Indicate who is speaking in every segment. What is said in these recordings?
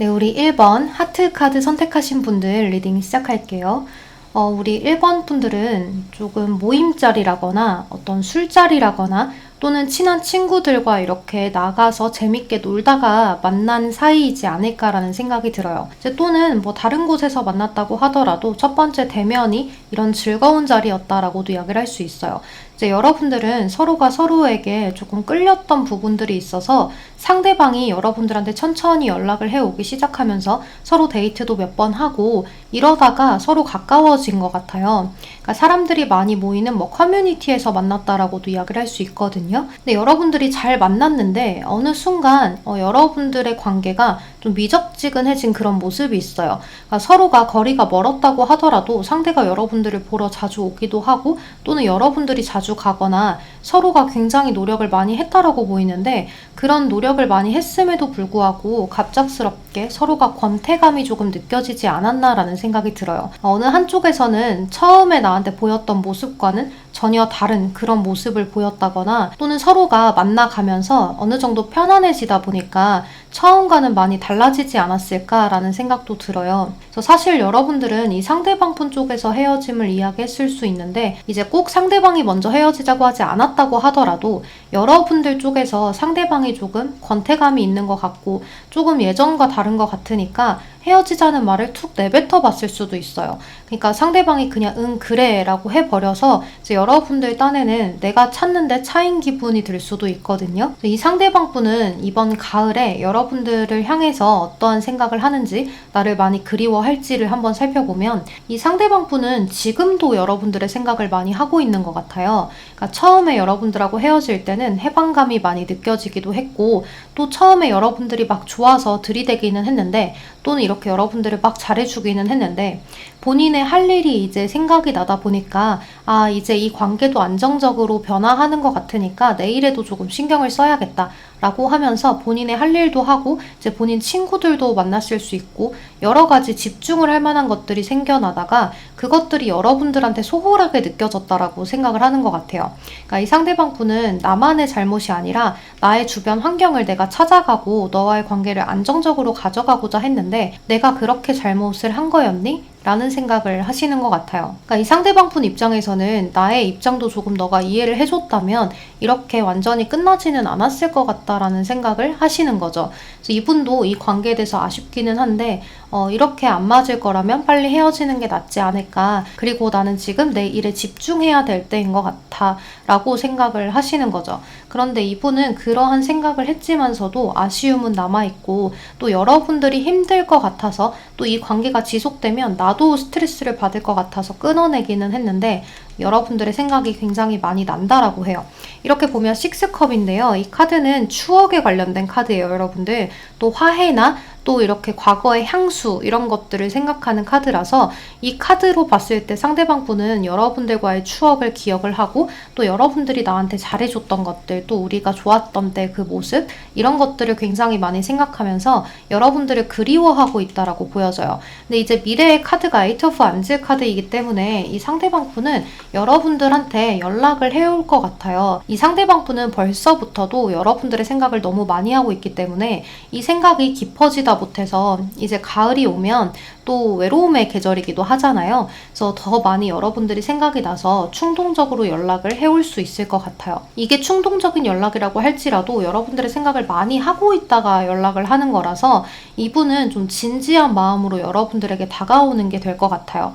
Speaker 1: 네, 우리 1번 하트 카드 선택하신 분들 리딩 시작할게요. 우리 1번 분들은 조금 모임자리라거나 어떤 술자리라거나 또는 친한 친구들과 이렇게 나가서 재밌게 놀다가 만난 사이이지 않을까라는 생각이 들어요. 이제 또는 뭐 다른 곳에서 만났다고 하더라도 첫 번째 대면이 이런 즐거운 자리였다라고도 이야기를 할 수 있어요. 이제 여러분들은 서로가 서로에게 조금 끌렸던 부분들이 있어서 상대방이 여러분들한테 천천히 연락을 해오기 시작하면서 서로 데이트도 몇 번 하고 이러다가 서로 가까워진 것 같아요. 그러니까 사람들이 많이 모이는 뭐 커뮤니티에서 만났다라고도 이야기를 할 수 있거든요. 근데 여러분들이 잘 만났는데 어느 순간 여러분들의 관계가 좀 미적지근해진 그런 모습이 있어요. 그러니까 서로가 거리가 멀었다고 하더라도 상대가 여러분들을 보러 자주 오기도 하고 또는 여러분들이 자주 가거나 서로가 굉장히 노력을 많이 했다라고 보이는데 그런 노력을 많이 했음에도 불구하고 갑작스럽게 서로가 권태감이 조금 느껴지지 않았나라는 생각이 들어요. 어느 한쪽에서는 처음에 나한테 보였던 모습과는 전혀 다른 그런 모습을 보였다거나 또는 서로가 만나가면서 어느 정도 편안해지다 보니까 처음과는 많이 달라지지 않았을까라는 생각도 들어요. 그래서 사실 여러분들은 이 상대방 분 쪽에서 헤어짐을 이야기했을 수 있는데 이제 꼭 상대방이 먼저 헤어지자고 하지 않았다고 하더라도 여러분들 쪽에서 상대방이 조금 권태감이 있는 것 같고 조금 예전과 다른 것 같으니까 헤어지자는 말을 툭 내뱉어 봤을 수도 있어요. 그러니까 상대방이 그냥 응 그래 라고 해버려서 이제 여러분들 딴에는 내가 찾는데 차인 기분이 들 수도 있거든요. 이 상대방 분은 이번 가을에 여러분들을 향해서 어떠한 생각을 하는지 나를 많이 그리워할지를 한번 살펴보면 이 상대방 분은 지금도 여러분들의 생각을 많이 하고 있는 것 같아요. 그러니까 처음에 여러분들하고 헤어질 때는 해방감이 많이 느껴지기도 했고 또 처음에 여러분들이 막 좋아서 들이대기는 했는데 또는 이렇게 여러분들을 막 잘해주기는 했는데 본인의 할 일이 이제 생각이 나다 보니까 아 이제 이 관계도 안정적으로 변화하는 것 같으니까 내일에도 조금 신경을 써야겠다 라고 하면서 본인의 할 일도 하고 이제 본인 친구들도 만났을 수 있고 여러 가지 집중을 할 만한 것들이 생겨나다가 그것들이 여러분들한테 소홀하게 느껴졌다라고 생각을 하는 것 같아요. 그러니까 이 상대방 분은 나만의 잘못이 아니라 나의 주변 환경을 내가 찾아가고 너와의 관계를 안정적으로 가져가고자 했는데 내가 그렇게 잘못을 한 거였니? 라는 생각을 하시는 것 같아요. 그러니까 이 상대방 분 입장에서는 나의 입장도 조금 너가 이해를 해줬다면 이렇게 완전히 끝나지는 않았을 것 같다라는 생각을 하시는 거죠. 그래서 이분도 이 관계에 대해서 아쉽기는 한데 이렇게 안 맞을 거라면 빨리 헤어지는 게 낫지 않을까. 그리고 나는 지금 내 일에 집중해야 될 때인 것 같아 라고 생각을 하시는 거죠. 그런데 이분은 그러한 생각을 했지만서도 아쉬움은 남아있고 또 여러분들이 힘들 것 같아서 또 이 관계가 지속되면 나도 스트레스를 받을 것 같아서 끊어내기는 했는데 여러분들의 생각이 굉장히 많이 난다라고 해요. 이렇게 보면 6컵인데요. 이 카드는 추억에 관련된 카드예요, 여러분들. 또 화해나 또 이렇게 과거의 향수 이런 것들을 생각하는 카드라서 이 카드로 봤을 때 상대방 분은 여러분들과의 추억을 기억을 하고 또 여러분들이 나한테 잘해줬던 것들 또 우리가 좋았던 때 그 모습 이런 것들을 굉장히 많이 생각하면서 여러분들을 그리워하고 있다라고 보여져요. 근데 이제 미래의 카드가 에이트 오브 안즈 카드이기 때문에 이 상대방 분은 여러분들한테 연락을 해올 것 같아요. 이 상대방 분은 벌써부터도 여러분들의 생각을 너무 많이 하고 있기 때문에 이 생각이 깊어지다 못해서 이제 가을이 오면 또 외로움의 계절이기도 하잖아요. 그래서 더 많이 여러분들이 생각이 나서 충동적으로 연락을 해올 수 있을 것 같아요. 이게 충동적인 연락이라고 할지라도 여러분들의 생각을 많이 하고 있다가 연락을 하는 거라서 이분은 좀 진지한 마음으로 여러분들에게 다가오는 게 될 것 같아요.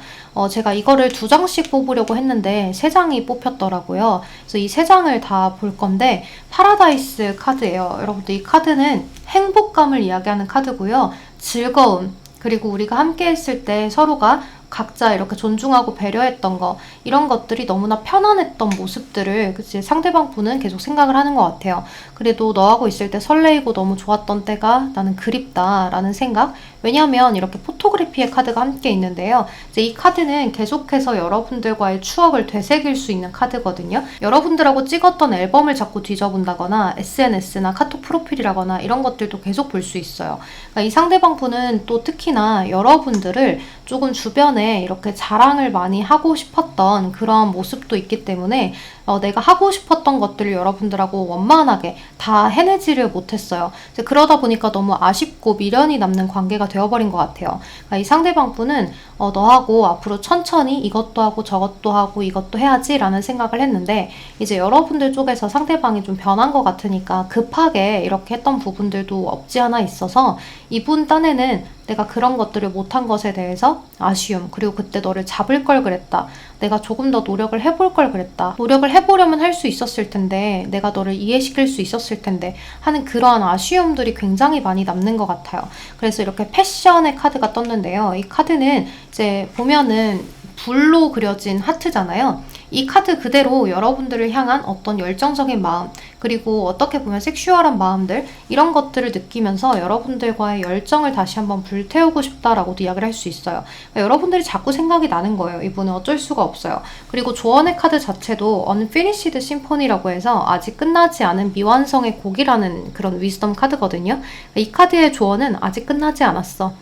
Speaker 1: 제가 이거를 2장씩 뽑으려고 했는데 3장이 뽑혔더라고요. 그래서 이 3장을 다 볼 건데 파라다이스 카드예요. 여러분들 이 카드는 행복감을 이야기하는 카드고요. 즐거움, 그리고 우리가 함께 했을 때 서로가 각자 이렇게 존중하고 배려했던 거 이런 것들이 너무나 편안했던 모습들을 그치 상대방 분은 계속 생각을 하는 것 같아요. 그래도 너하고 있을 때 설레이고 너무 좋았던 때가 나는 그립다 라는 생각. 왜냐하면 이렇게 포토그래피의 카드가 함께 있는데요. 이제 이 카드는 계속해서 여러분들과의 추억을 되새길 수 있는 카드거든요. 여러분들하고 찍었던 앨범을 자꾸 뒤져본다거나 SNS나 카톡 프로필이라거나 이런 것들도 계속 볼 수 있어요. 그러니까 이 상대방 분은 또 특히나 여러분들을 조금 주변에 이렇게 자랑을 많이 하고 싶었던 그런 모습도 있기 때문에 내가 하고 싶었던 것들을 여러분들하고 원만하게 다 해내지를 못했어요. 그러다 보니까 너무 아쉽고 미련이 남는 관계가 되어버린 것 같아요. 그러니까 이 상대방 분은 너하고 앞으로 천천히 이것도 하고 저것도 하고 이것도 해야지 라는 생각을 했는데, 이제 여러분들 쪽에서 상대방이 좀 변한 것 같으니까 급하게 이렇게 했던 부분들도 없지 않아 있어서 이분 딴에는 내가 그런 것들을 못한 것에 대해서 아쉬움, 그리고 그때 너를 잡을 걸 그랬다, 내가 조금 더 노력을 해볼 걸 그랬다, 노력을 해보려면 할 수 있었을 텐데, 내가 너를 이해시킬 수 있었을 텐데 하는 그러한 아쉬움들이 굉장히 많이 남는 것 같아요. 그래서 이렇게 패션의 카드가 떴는데요. 이 카드는 이제 보면은 불로 그려진 하트잖아요. 이 카드 그대로 여러분들을 향한 어떤 열정적인 마음, 그리고 어떻게 보면 섹슈얼한 마음들, 이런 것들을 느끼면서 여러분들과의 열정을 다시 한번 불태우고 싶다라고도 이야기를 할 수 있어요. 그러니까 여러분들이 자꾸 생각이 나는 거예요. 이분은 어쩔 수가 없어요. 그리고 조언의 카드 자체도 Unfinished Symphony라고 해서 아직 끝나지 않은 미완성의 곡이라는 그런 위즈덤 카드거든요. 이 카드의 조언은 아직 끝나지 않았어.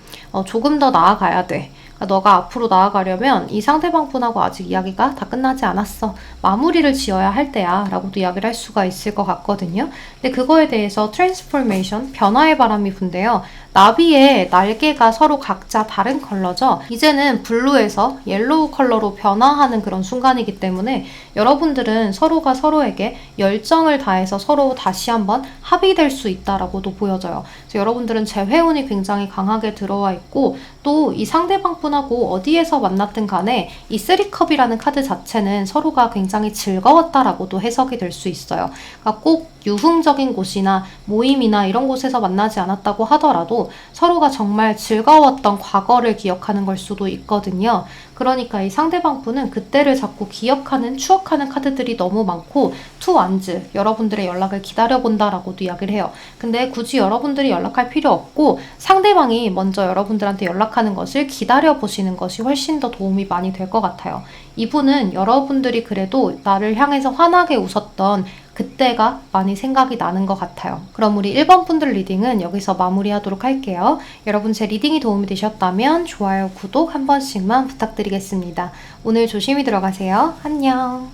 Speaker 1: 조금 더 나아가야 돼. 너가 앞으로 나아가려면 이 상대방 분하고 아직 이야기가 다 끝나지 않았어. 마무리를 지어야 할 때야 라고도 이야기를 할 수가 있을 것 같거든요. 근데 그거에 대해서 트랜스포메이션, 변화의 바람이 분대요. 나비의 날개가 서로 각자 다른 컬러죠. 이제는 블루에서 옐로우 컬러로 변화하는 그런 순간이기 때문에 여러분들은 서로가 서로에게 열정을 다해서 서로 다시 한번 합의될 수 있다라고도 보여져요. 그래서 여러분들은 재회운이 굉장히 강하게 들어와 있고, 또 이 상대방 분하고 어디에서 만났든 간에 이 3컵이라는 카드 자체는 서로가 굉장히 즐거웠다라고도 해석이 될 수 있어요. 그러니까 꼭 유흥적인 곳이나 모임이나 이런 곳에서 만나지 않았다고 하더라도 서로가 정말 즐거웠던 과거를 기억하는 걸 수도 있거든요. 그러니까 이 상대방 분은 그때를 자꾸 기억하는, 추억하는 카드들이 너무 많고, 투 완즈, 여러분들의 연락을 기다려본다라고도 이야기를 해요. 근데 굳이 여러분들이 연락할 필요 없고 상대방이 먼저 여러분들한테 연락하는 것을 기다려보시는 것이 훨씬 더 도움이 많이 될 것 같아요. 이분은 여러분들이 그래도 나를 향해서 환하게 웃었던 그때가 많이 생각이 나는 것 같아요. 그럼 우리 1번 분들 리딩은 여기서 마무리하도록 할게요. 여러분 제 리딩이 도움이 되셨다면 좋아요, 구독 한 번씩만 부탁드리겠습니다. 오늘 조심히 들어가세요. 안녕.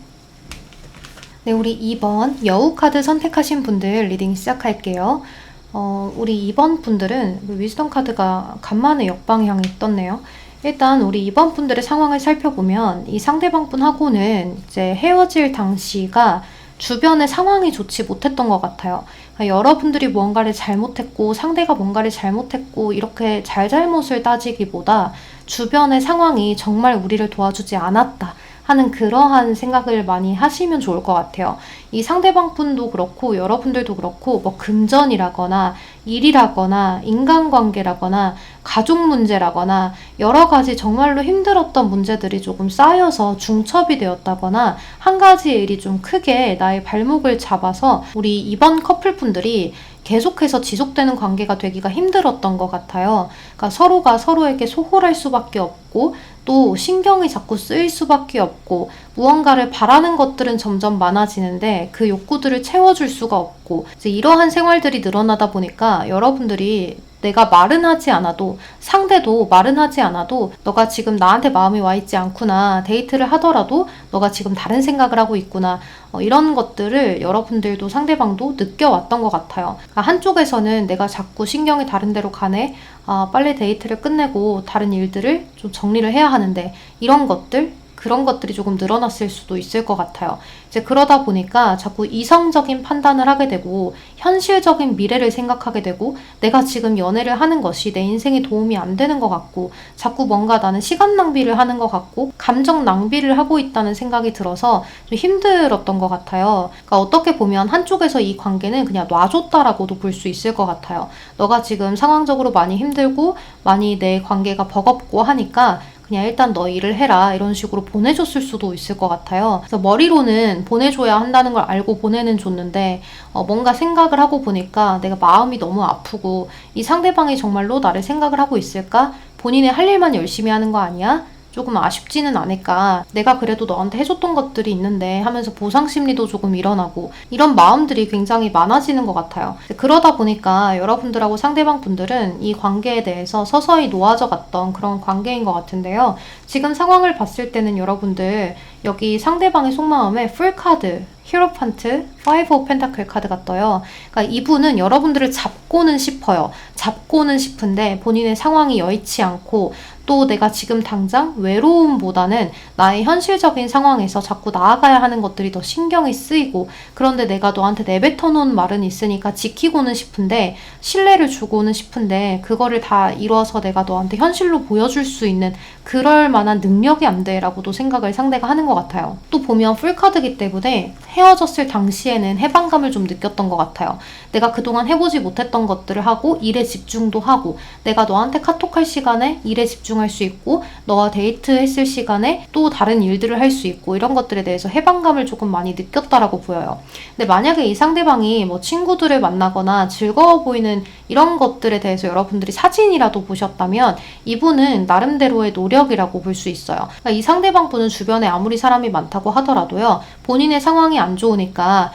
Speaker 1: 네, 우리 2번 여우 카드 선택하신 분들 리딩 시작할게요. 우리 2번 분들은 위즈덤 카드가 간만에 역방향이 떴네요. 일단 우리 2번 분들의 상황을 살펴보면 이 상대방 분하고는 이제 헤어질 당시가 주변의 상황이 좋지 못했던 것 같아요. 그러니까 여러분들이 무언가를 잘못했고 상대가 뭔가를 잘못했고 이렇게 잘잘못을 따지기보다 주변의 상황이 정말 우리를 도와주지 않았다 하는 그러한 생각을 많이 하시면 좋을 것 같아요. 이 상대방 분도 그렇고 여러분들도 그렇고 뭐 금전이라거나 일이라거나 인간관계라거나 가족 문제라거나 여러 가지 정말로 힘들었던 문제들이 조금 쌓여서 중첩이 되었다거나 한 가지의 일이 좀 크게 나의 발목을 잡아서 우리 이번 커플분들이 계속해서 지속되는 관계가 되기가 힘들었던 것 같아요. 그러니까 서로가 서로에게 소홀할 수밖에 없고 또 신경이 자꾸 쓰일 수밖에 없고 무언가를 바라는 것들은 점점 많아지는데 그 욕구들을 채워줄 수가 없고 이제 이러한 생활들이 늘어나다 보니까 여러분들이 내가 말은 하지 않아도 상대도 말은 하지 않아도 너가 지금 나한테 마음이 와 있지 않구나, 데이트를 하더라도 너가 지금 다른 생각을 하고 있구나, 이런 것들을 여러분들도 상대방도 느껴왔던 것 같아요. 그러니까 한쪽에서는 내가 자꾸 신경이 다른 데로 가네, 빨리 데이트를 끝내고 다른 일들을 좀 정리를 해야 하는데 이런 것들, 그런 것들이 조금 늘어났을 수도 있을 것 같아요. 이제 그러다 보니까 자꾸 이성적인 판단을 하게 되고 현실적인 미래를 생각하게 되고 내가 지금 연애를 하는 것이 내 인생에 도움이 안 되는 것 같고 자꾸 뭔가 나는 시간 낭비를 하는 것 같고 감정 낭비를 하고 있다는 생각이 들어서 좀 힘들었던 것 같아요. 그러니까 어떻게 보면 한쪽에서 이 관계는 그냥 놔줬다라고도 볼 수 있을 것 같아요. 너가 지금 상황적으로 많이 힘들고 많이 내 관계가 버겁고 하니까 그냥 일단 너 일을 해라 이런 식으로 보내줬을 수도 있을 것 같아요. 그래서 머리로는 보내줘야 한다는 걸 알고 보내는 줬는데 뭔가 생각을 하고 보니까 내가 마음이 너무 아프고 이 상대방이 정말로 나를 생각을 하고 있을까? 본인의 할 일만 열심히 하는 거 아니야? 조금 아쉽지는 않을까. 내가 그래도 너한테 해줬던 것들이 있는데 하면서 보상 심리도 조금 일어나고 이런 마음들이 굉장히 많아지는 것 같아요. 그러다 보니까 여러분들하고 상대방 분들은 이 관계에 대해서 서서히 놓아져 갔던 그런 관계인 것 같은데요. 지금 상황을 봤을 때는 여러분들 여기 상대방의 속마음에 풀카드, 히로판트, 파이브 오브 펜타클 카드가 떠요. 그러니까 이분은 여러분들을 잡고는 싶어요. 잡고는 싶은데 본인의 상황이 여의치 않고 또 내가 지금 당장 외로움보다는 나의 현실적인 상황에서 자꾸 나아가야 하는 것들이 더 신경이 쓰이고 그런데 내가 너한테 내뱉어 놓은 말은 있으니까 지키고는 싶은데 신뢰를 주고는 싶은데 그거를 다 이뤄서 내가 너한테 현실로 보여줄 수 있는 그럴 만한 능력이 안 돼 라고도 생각을 상대가 하는 것 같아요. 또 보면 풀카드기 때문에 헤어졌을 당시에는 해방감을 좀 느꼈던 것 같아요. 내가 그동안 해보지 못했던 것들을 하고 일에 집중도 하고 내가 너한테 카톡할 시간에 일에 집중할 수 있고 너와 데이트했을 시간에 또 다른 일들을 할 수 있고 이런 것들에 대해서 해방감을 조금 많이 느꼈다라고 보여요. 근데 만약에 이 상대방이 뭐 친구들을 만나거나 즐거워 보이는 이런 것들에 대해서 여러분들이 사진이라도 보셨다면 이분은 나름대로의 노력이라고 볼 수 있어요. 그러니까 이 상대방 분은 주변에 아무리 사람이 많다고 하더라도요. 본인의 상황이 안 좋으니까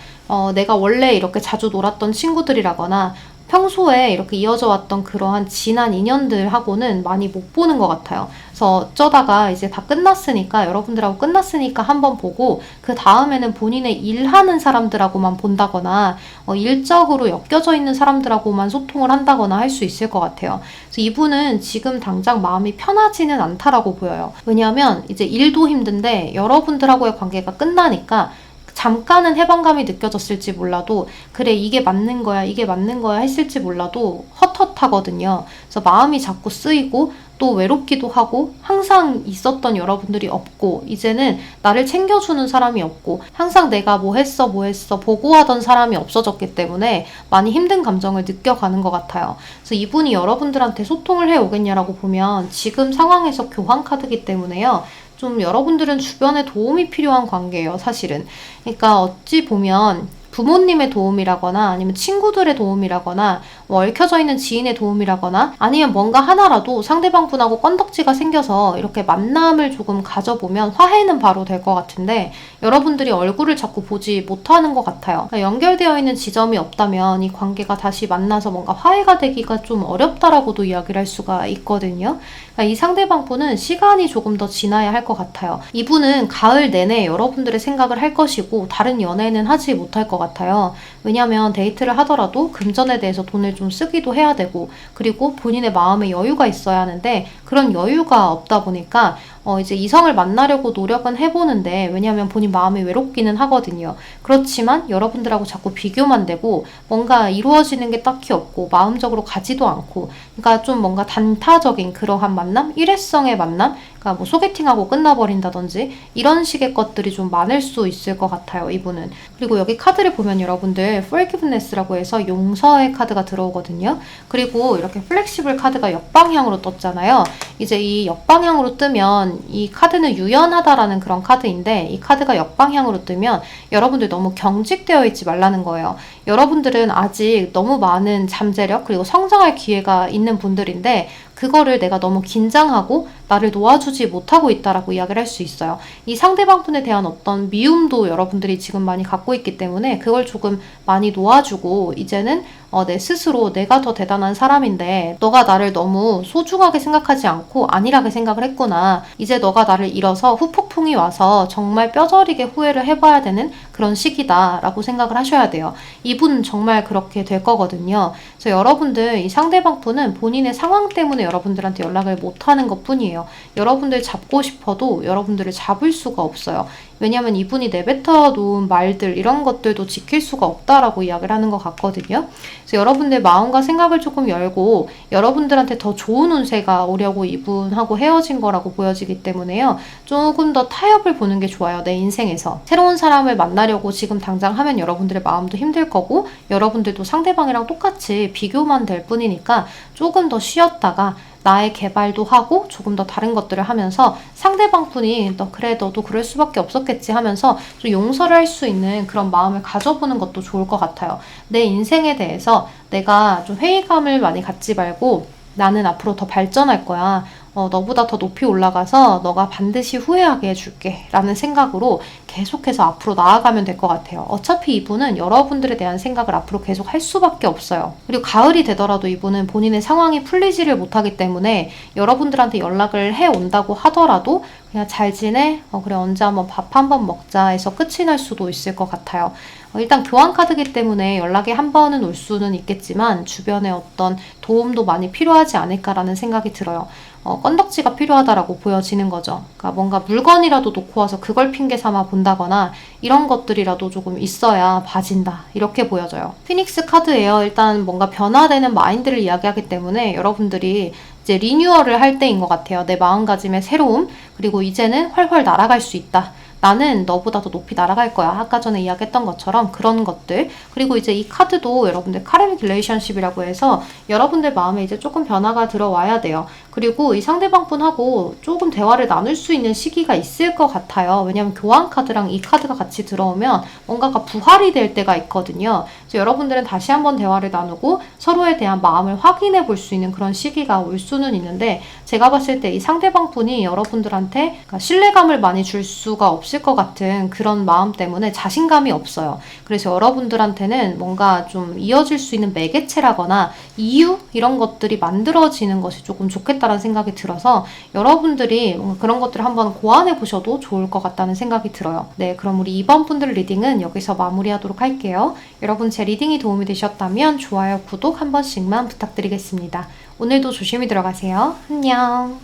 Speaker 1: 내가 원래 이렇게 자주 놀았던 친구들이라거나 평소에 이렇게 이어져 왔던 그러한 지난 인연들하고는 많이 못 보는 것 같아요. 그래서 어쩌다가 이제 다 끝났으니까 여러분들하고 끝났으니까 한번 보고 그 다음에는 본인의 일하는 사람들하고만 본다거나 일적으로 엮여져 있는 사람들하고만 소통을 한다거나 할 수 있을 것 같아요. 그래서 이분은 지금 당장 마음이 편하지는 않다라고 보여요. 왜냐하면 이제 일도 힘든데 여러분들하고의 관계가 끝나니까 잠깐은 해방감이 느껴졌을지 몰라도 그래 이게 맞는 거야 이게 맞는 거야 했을지 몰라도 헛헛하거든요. 그래서 마음이 자꾸 쓰이고 또 외롭기도 하고 항상 있었던 여러분들이 없고 이제는 나를 챙겨주는 사람이 없고 항상 내가 뭐 했어 보고하던 사람이 없어졌기 때문에 많이 힘든 감정을 느껴가는 것 같아요. 그래서 이분이 여러분들한테 소통을 해오겠냐라고 보면 지금 상황에서 교환 카드이기 때문에요. 좀 여러분들은 주변에 도움이 필요한 관계예요, 사실은. 그러니까 어찌 보면 부모님의 도움이라거나 아니면 친구들의 도움이라거나 얽혀져 있는 지인의 도움이라거나 아니면 뭔가 하나라도 상대방 분하고 건덕지가 생겨서 이렇게 만남을 조금 가져보면 화해는 바로 될 것 같은데 여러분들이 얼굴을 자꾸 보지 못하는 것 같아요. 그러니까 연결되어 있는 지점이 없다면 이 관계가 다시 만나서 뭔가 화해가 되기가 좀 어렵다라고도 이야기를 할 수가 있거든요. 그러니까 이 상대방 분은 시간이 조금 더 지나야 할 것 같아요. 이분은 가을 내내 여러분들의 생각을 할 것이고 다른 연애는 하지 못할 것 같아요. 왜냐하면 데이트를 하더라도 금전에 대해서 돈을 좀 쓰기도 해야 되고 그리고 본인의 마음에 여유가 있어야 하는데 그런 여유가 없다 보니까 이제 이성을 만나려고 노력은 해보는데 왜냐하면 본인 마음이 외롭기는 하거든요. 그렇지만 여러분들하고 자꾸 비교만 되고 뭔가 이루어지는 게 딱히 없고 마음적으로 가지도 않고 그러니까 좀 뭔가 단타적인 그러한 만남? 일회성의 만남? 그러니까 뭐 소개팅하고 끝나버린다든지 이런 식의 것들이 좀 많을 수 있을 것 같아요, 이분은. 그리고 여기 카드를 보면 여러분들 forgiveness라고 해서 용서의 카드가 들어오거든요. 그리고 이렇게 플렉시블 카드가 역방향으로 떴잖아요. 이제 이 역방향으로 뜨면 이 카드는 유연하다라는 그런 카드인데 이 카드가 역방향으로 뜨면 여러분들 너무 경직되어 있지 말라는 거예요. 여러분들은 아직 너무 많은 잠재력 그리고 성장할 기회가 있는 분들인데 그거를 내가 너무 긴장하고 나를 놓아주지 못하고 있다라고 이야기를 할 수 있어요. 이 상대방 분에 대한 어떤 미움도 여러분들이 지금 많이 갖고 있기 때문에 그걸 조금 많이 놓아주고 이제는 내 스스로 내가 더 대단한 사람인데 너가 나를 너무 소중하게 생각하지 않고 안일하게 생각을 했구나. 이제 너가 나를 잃어서 후폭풍이 와서 정말 뼈저리게 후회를 해봐야 되는 그런 시기다 라고 생각을 하셔야 돼요. 이분은 정말 그렇게 될 거거든요. 그래서 여러분들 이 상대방 분은 본인의 상황 때문에 여러분들한테 연락을 못하는 것 뿐이에요. 여러분들 잡고 싶어도 여러분들을 잡을 수가 없어요. 왜냐하면 이분이 내뱉어 놓은 말들 이런 것들도 지킬 수가 없다라고 이야기를 하는 것 같거든요. 그래서 여러분들 마음과 생각을 조금 열고 여러분들한테 더 좋은 운세가 오려고 이분하고 헤어진 거라고 보여지기 때문에요. 조금 더 타협을 보는 게 좋아요. 내 인생에서. 새로운 사람을 만나려고 지금 당장 하면 여러분들의 마음도 힘들 거고 여러분들도 상대방이랑 똑같이 비교만 될 뿐이니까 조금 더 쉬었다가 나의 개발도 하고 조금 더 다른 것들을 하면서 상대방 분이 너 그래 너도 그럴 수밖에 없었겠지 하면서 좀 용서를 할 수 있는 그런 마음을 가져보는 것도 좋을 것 같아요. 내 인생에 대해서 내가 좀 회의감을 많이 갖지 말고 나는 앞으로 더 발전할 거야. 너보다 더 높이 올라가서 너가 반드시 후회하게 해줄게 라는 생각으로 계속해서 앞으로 나아가면 될 것 같아요. 어차피 이분은 여러분들에 대한 생각을 앞으로 계속 할 수밖에 없어요. 그리고 가을이 되더라도 이분은 본인의 상황이 풀리지를 못하기 때문에 여러분들한테 연락을 해온다고 하더라도 그냥 잘 지내? 그래, 언제 한번 밥 한번 먹자 해서 끝이 날 수도 있을 것 같아요. 일단 교환 카드이기 때문에 연락이 한 번은 올 수는 있겠지만 주변에 어떤 도움도 많이 필요하지 않을까라는 생각이 들어요. 건덕지가 필요하다라고 보여지는 거죠. 그러니까 뭔가 물건이라도 놓고 와서 그걸 핑계 삼아 본다거나 이런 것들이라도 조금 있어야 봐진다. 이렇게 보여져요. 피닉스 카드예요. 일단 뭔가 변화되는 마인드를 이야기하기 때문에 여러분들이 이제 리뉴얼을 할 때인 것 같아요. 내 마음가짐의 새로움, 그리고 이제는 활활 날아갈 수 있다. 나는 너보다 더 높이 날아갈 거야. 아까 전에 이야기했던 것처럼 그런 것들. 그리고 이제 이 카드도 여러분들 카르믹 릴레이션십이라고 해서 여러분들 마음에 이제 조금 변화가 들어와야 돼요. 그리고 이 상대방분하고 조금 대화를 나눌 수 있는 시기가 있을 것 같아요. 왜냐면 교환 카드랑 이 카드가 같이 들어오면 뭔가가 부활이 될 때가 있거든요. 그래서 여러분들은 다시 한번 대화를 나누고 서로에 대한 마음을 확인해 볼 수 있는 그런 시기가 올 수는 있는데, 제가 봤을 때 이 상대방분이 여러분들한테 그러니까 신뢰감을 많이 줄 수가 없을 것 같은 그런 마음 때문에 자신감이 없어요. 그래서 여러분들한테는 뭔가 좀 이어질 수 있는 매개체라거나 이유? 이런 것들이 만들어지는 것이 조금 좋겠다는 생각이 들어서 여러분들이 뭔가 그런 것들을 한번 고안해 보셔도 좋을 것 같다는 생각이 들어요. 네, 그럼 우리 2번 분들 리딩은 여기서 마무리하도록 할게요. 여러분 제 리딩이 도움이 되셨다면 좋아요, 구독 한 번씩만 부탁드리겠습니다. 오늘도 조심히 들어가세요. 안녕.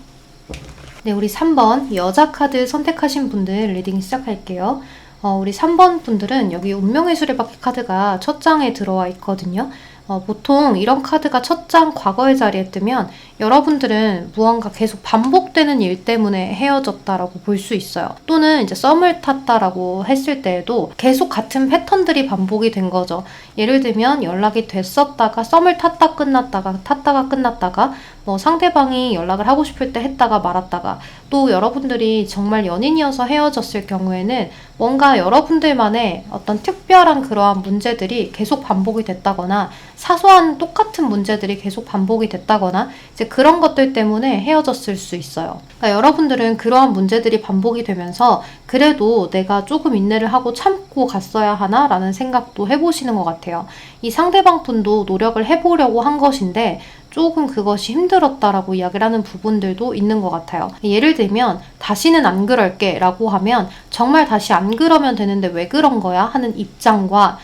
Speaker 1: 네, 우리 3번 여자 카드 선택하신 분들 리딩 시작할게요. 우리 3번 분들은 여기 운명의 수레바퀴 카드가 첫 장에 들어와 있거든요. 보통 이런 카드가 첫 장 과거의 자리에 뜨면 여러분들은 무언가 계속 반복되는 일 때문에 헤어졌다라고 볼 수 있어요. 또는 이제 썸을 탔다라고 했을 때에도 계속 같은 패턴들이 반복이 된 거죠. 예를 들면 연락이 됐었다가 썸을 탔다 끝났다가 탔다가 끝났다가 뭐 상대방이 연락을 하고 싶을 때 했다가 말았다가, 또 여러분들이 정말 연인이어서 헤어졌을 경우에는 뭔가 여러분들만의 어떤 특별한 그러한 문제들이 계속 반복이 됐다거나 사소한 똑같은 문제들이 계속 반복이 됐다거나 이제 그런 것들 때문에 헤어졌을 수 있어요. 그러니까 여러분들은 그러한 문제들이 반복이 되면서 그래도 내가 조금 인내를 하고 참고 갔어야 하나 라는 생각도 해보시는 것 같아요. 이 상대방 분도 노력을 해보려고 한 것인데 조금 그것이 힘들었다라고 이야기를 하는 부분들도 있는 것 같아요. 예를 들면 다시는 안 그럴게 라고 하면 정말 다시 안 그러면 되는데 왜 그런 거야? 하는 입장과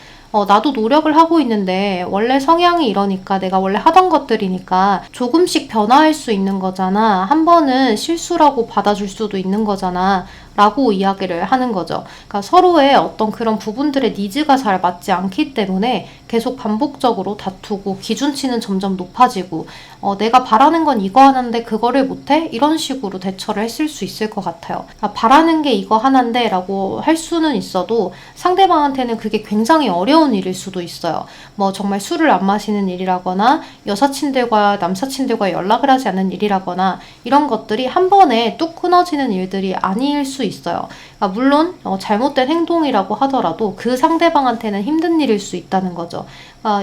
Speaker 1: 나도 노력을 하고 있는데 원래 성향이 이러니까 내가 원래 하던 것들이니까 조금씩 변화할 수 있는 거잖아. 한 번은 실수라고 받아줄 수도 있는 거잖아. 라고 이야기를 하는 거죠. 그러니까 서로의 어떤 그런 부분들의 니즈가 잘 맞지 않기 때문에 계속 반복적으로 다투고 기준치는 점점 높아지고 내가 바라는 건 이거 하는데 그거를 못해? 이런 식으로 대처를 했을 수 있을 것 같아요. 그러니까 바라는 게 이거 하나인데 라고 할 수는 있어도 상대방한테는 그게 굉장히 어려운 일일 수도 있어요. 뭐 정말 술을 안 마시는 일이라거나 여사친들과 남사친들과 연락을 하지 않는 일이라거나 이런 것들이 한 번에 뚝 끊어지는 일들이 아닐 수 있어요. 그러니까 물론 잘못된 행동이라고 하더라도 그 상대방한테는 힘든 일일 수 있다는 거죠.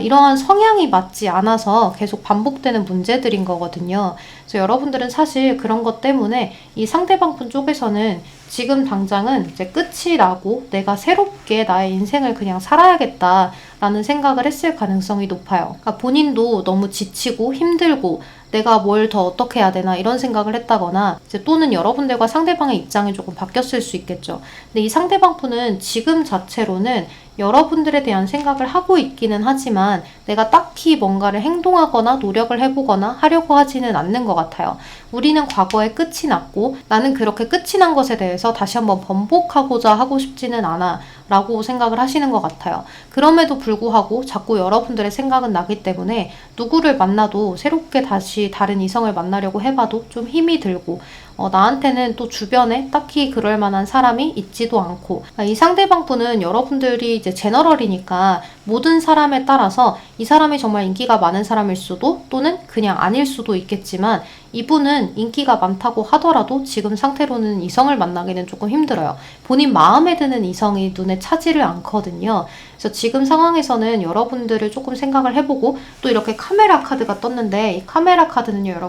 Speaker 1: 이러한 성향이 맞지 않아서 계속 반복되는 문제들인 거거든요. 그래서 여러분들은 사실 그런 것 때문에 이 상대방 분 쪽에서는 지금 당장은 이제 끝이 나고 내가 새롭게 나의 인생을 그냥 살아야겠다라는 생각을 했을 가능성이 높아요. 그러니까 본인도 너무 지치고 힘들고 내가 뭘 더 어떻게 해야 되나 이런 생각을 했다거나 이제 또는 여러분들과 상대방의 입장이 조금 바뀌었을 수 있겠죠. 근데 이 상대방 분은 지금 자체로는 여러분들에 대한 생각을 하고 있기는 하지만 내가 딱히 뭔가를 행동하거나 노력을 해보거나 하려고 하지는 않는 것 같아요. 우리는 과거에 끝이 났고 나는 그렇게 끝이 난 것에 대해서 다시 한번 번복하고자 하고 싶지는 않아 라고 생각을 하시는 것 같아요. 그럼에도 불구하고 자꾸 여러분들의 생각은 나기 때문에 누구를 만나도 새롭게 다시 다른 이성을 만나려고 해봐도 좀 힘이 들고 나한테는 또 주변에 딱히 그럴 만한 사람이 있지도 않고, 이 상대방 분은 여러분들이 이제 제너럴이니까 모든 사람에 따라서 이 사람이 정말 인기가 많은 사람일 수도 또는 그냥 아닐 수도 있겠지만 이분은 인기가 많다고 하더라도 지금 상태로는 이성을 만나기는 조금 힘들어요. 본인 마음에 드는 이성이 눈에 차지를 않거든요. 그래서 지금 상황에서는 여러분들을 조금 생각을 해보고, 또 이렇게 카메라 카드가 떴는데, 이 카메라 카드는요,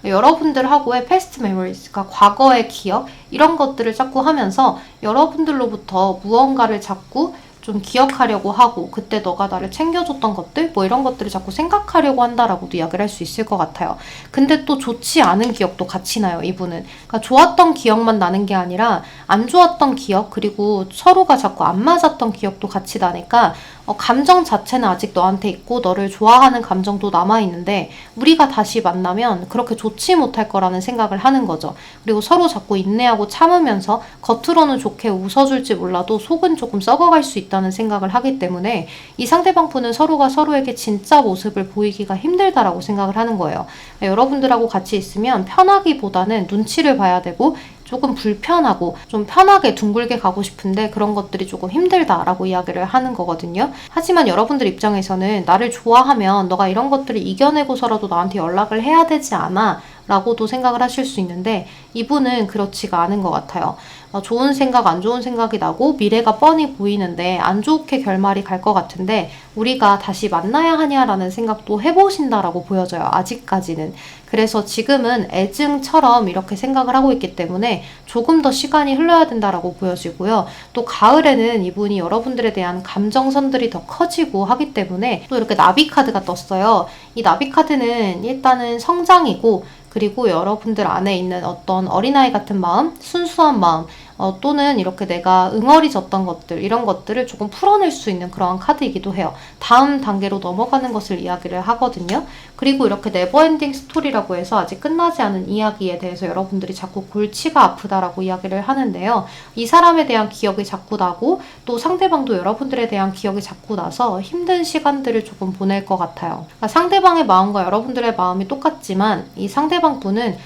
Speaker 1: 여러분들하고의 past memories, 그러니까 과거의 기억, 이런 것들을 자꾸 하면서 여러분들로부터 무언가를 자꾸 좀 기억하려고 하고, 그때 너가 나를 챙겨줬던 것들, 뭐 이런 것들을 자꾸 생각하려고 한다라고도 이야기를 할 수 있을 것 같아요. 근데 또 좋지 않은 기억도 같이 나요, 이분은. 그러니까 좋았던 기억만 나는 게 아니라 안 좋았던 기억, 그리고 서로가 자꾸 안 맞았던 기억도 같이 나니까 감정 자체는 아직 너한테 있고 너를 좋아하는 감정도 남아있는데, 우리가 다시 만나면 그렇게 좋지 못할 거라는 생각을 하는 거죠. 그리고 서로 자꾸 인내하고 참으면서 겉으로는 좋게 웃어줄지 몰라도 속은 조금 썩어갈 수 있다는 생각을 하기 때문에, 이 상대방 분은 서로가 서로에게 진짜 모습을 보이기가 힘들다라고 생각을 하는 거예요. 여러분들하고 같이 있으면 편하기보다는 눈치를 봐야 되고, 조금 불편하고 좀 편하게 둥글게 가고 싶은데 그런 것들이 조금 힘들다라고 이야기를 하는 거거든요. 하지만 여러분들 입장에서는 나를 좋아하면 너가 이런 것들을 이겨내고서라도 나한테 연락을 해야 되지 않아? 라고도 생각을 하실 수 있는데, 이분은 그렇지가 않은 것 같아요. 좋은 생각, 안 좋은 생각이 나고 미래가 뻔히 보이는데 안 좋게 결말이 갈 것 같은데 우리가 다시 만나야 하냐라는 생각도 해보신다라고 보여져요. 아직까지는. 그래서 지금은 애증처럼 이렇게 생각을 하고 있기 때문에 조금 더 시간이 흘러야 된다라고 보여지고요. 또 가을에는 이분이 여러분들에 대한 감정선들이 더 커지고 하기 때문에 또 이렇게 나비 카드가 떴어요. 이 나비 카드는 일단은 성장이고, 그리고 여러분들 안에 있는 어떤 어린아이 같은 마음, 순수한 마음, 또는 이렇게 내가 응어리졌던 것들, 이런 것들을 조금 풀어낼 수 있는 그러한 카드이기도 해요. 다음 단계로 넘어가는 것을 이야기를 하거든요. 그리고 이렇게 네버엔딩 스토리라고 해서 아직 끝나지 않은 이야기에 대해서 여러분들이 자꾸 골치가 아프다라고 이야기를 하는데요. 이 사람에 대한 기억이 자꾸 나고, 또 상대방도 여러분들에 대한 기억이 자꾸 나서 힘든 시간들을 조금 보낼 것 같아요. 그러니까 상대방의 마음과 여러분들의 마음이 똑같지만 이 상대방 분은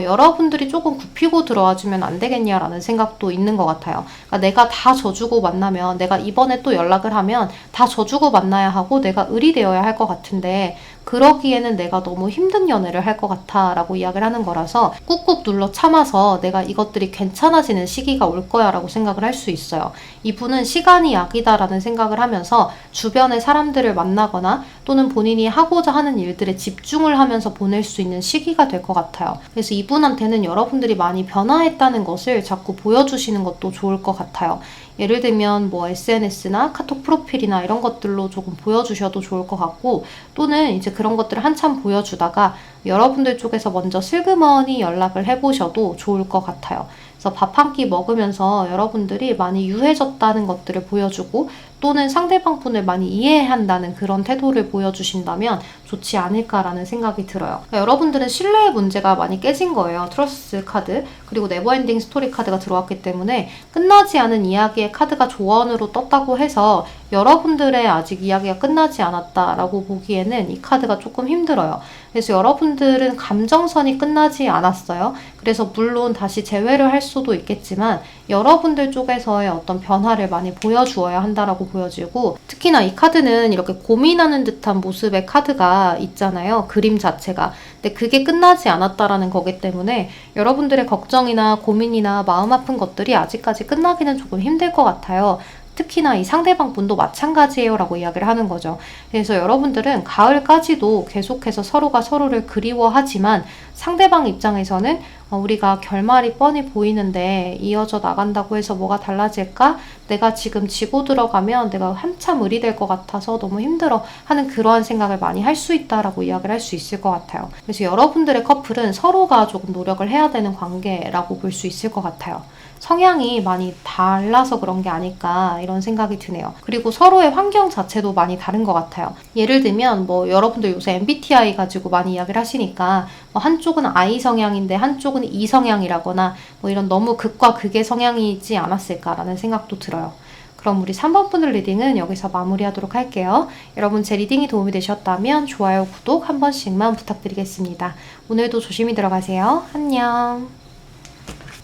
Speaker 1: 여러분들이 조금 굽히고 들어와주면 안 되겠냐라는 생각도 있는 것 같아요. 그러니까 내가 다 져주고 만나면, 내가 이번에 또 연락을 하면 다 져주고 만나야 하고 내가 을이 되어야 할 것 같은데, 그러기에는 내가 너무 힘든 연애를 할 것 같아 라고 이야기를 하는 거라서 꾹꾹 눌러 참아서 내가 이것들이 괜찮아지는 시기가 올 거야 라고 생각을 할 수 있어요. 이분은 시간이 약이다 라는 생각을 하면서 주변의 사람들을 만나거나 또는 본인이 하고자 하는 일들에 집중을 하면서 보낼 수 있는 시기가 될 것 같아요. 그래서 이분한테는 여러분들이 많이 변화했다는 것을 자꾸 보여주시는 것도 좋을 것 같아요. 예를 들면 뭐 SNS나 카톡 프로필이나 이런 것들로 조금 보여주셔도 좋을 것 같고, 또는 이제 그런 것들을 한참 보여주다가 여러분들 쪽에서 먼저 슬그머니 연락을 해보셔도 좋을 것 같아요. 그래서 밥 한 끼 먹으면서 여러분들이 많이 유해졌다는 것들을 보여주고, 또는 상대방 분을 많이 이해한다는 그런 태도를 보여주신다면 좋지 않을까라는 생각이 들어요. 그러니까 여러분들은 신뢰의 문제가 많이 깨진 거예요. 트러스트 카드, 그리고 네버엔딩 스토리 카드가 들어왔기 때문에 끝나지 않은 이야기의 카드가 조언으로 떴다고 해서 여러분들의 아직 이야기가 끝나지 않았다라고 보기에는 이 카드가 조금 힘들어요. 그래서 여러분들은 감정선이 끝나지 않았어요. 그래서 물론 다시 재회를 할 수도 있겠지만 여러분들 쪽에서의 어떤 변화를 많이 보여주어야 한다라고 보여지고, 특히나 이 카드는 이렇게 고민하는 듯한 모습의 카드가 있잖아요. 그림 자체가. 근데 그게 끝나지 않았다라는 거기 때문에 여러분들의 걱정이나 고민이나 마음 아픈 것들이 아직까지 끝나기는 조금 힘들 것 같아요. 특히나 이 상대방 분도 마찬가지예요 라고 이야기를 하는 거죠. 그래서 여러분들은 가을까지도 계속해서 서로가 서로를 그리워하지만 상대방 입장에서는 우리가 결말이 뻔히 보이는데 이어져 나간다고 해서 뭐가 달라질까? 내가 지금 지고 들어가면 내가 한참 을이 될 것 같아서 너무 힘들어 하는 그러한 생각을 많이 할 수 있다라고 이야기를 할 수 있을 것 같아요. 그래서 여러분들의 커플은 서로가 조금 노력을 해야 되는 관계라고 볼 수 있을 것 같아요. 성향이 많이 달라서 그런 게 아닐까 이런 생각이 드네요. 그리고 서로의 환경 자체도 많이 다른 것 같아요. 예를 들면 뭐 여러분들 요새 MBTI 가지고 많이 이야기를 하시니까 뭐 한쪽은 I 성향인데 한쪽은 E 성향이라거나 뭐 이런 너무 극과 극의 성향이지 않았을까라는 생각도 들어요. 그럼 우리 3번 분들 리딩은 여기서 마무리하도록 할게요. 여러분 제 리딩이 도움이 되셨다면 좋아요, 구독 한 번씩만 부탁드리겠습니다. 오늘도 조심히 들어가세요. 안녕.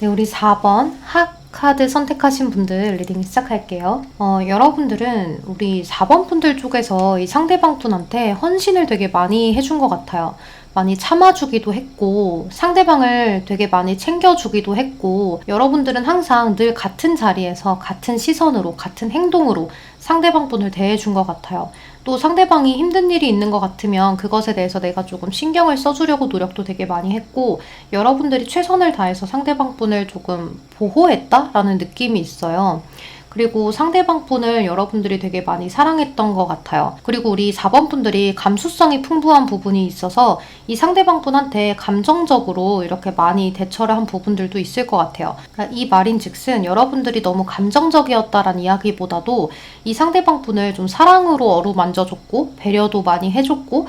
Speaker 1: 네, 우리 4번 학 카드 선택하신 분들 리딩 시작할게요. 여러분들은 우리 4번 분들 쪽에서 이 상대방 분한테 헌신을 되게 많이 해준 것 같아요. 많이 참아주기도 했고 상대방을 되게 많이 챙겨주기도 했고 여러분들은 항상 늘 같은 자리에서 같은 시선으로 같은 행동으로 상대방 분을 대해준 것 같아요. 또 상대방이 힘든 일이 있는 것 같으면 그것에 대해서 내가 조금 신경을 써주려고 노력도 되게 많이 했고 여러분들이 최선을 다해서 상대방 분을 조금 보호했다라는 느낌이 있어요. 그리고 상대방 분을 여러분들이 되게 많이 사랑했던 것 같아요. 그리고 우리 4번 분들이 감수성이 풍부한 부분이 있어서 이 상대방 분한테 감정적으로 이렇게 많이 대처를 한 부분들도 있을 것 같아요. 그러니까 이 말인즉슨 여러분들이 너무 감정적이었다라는 이야기보다도 이 상대방 분을 좀 사랑으로 어루만져줬고 배려도 많이 해줬고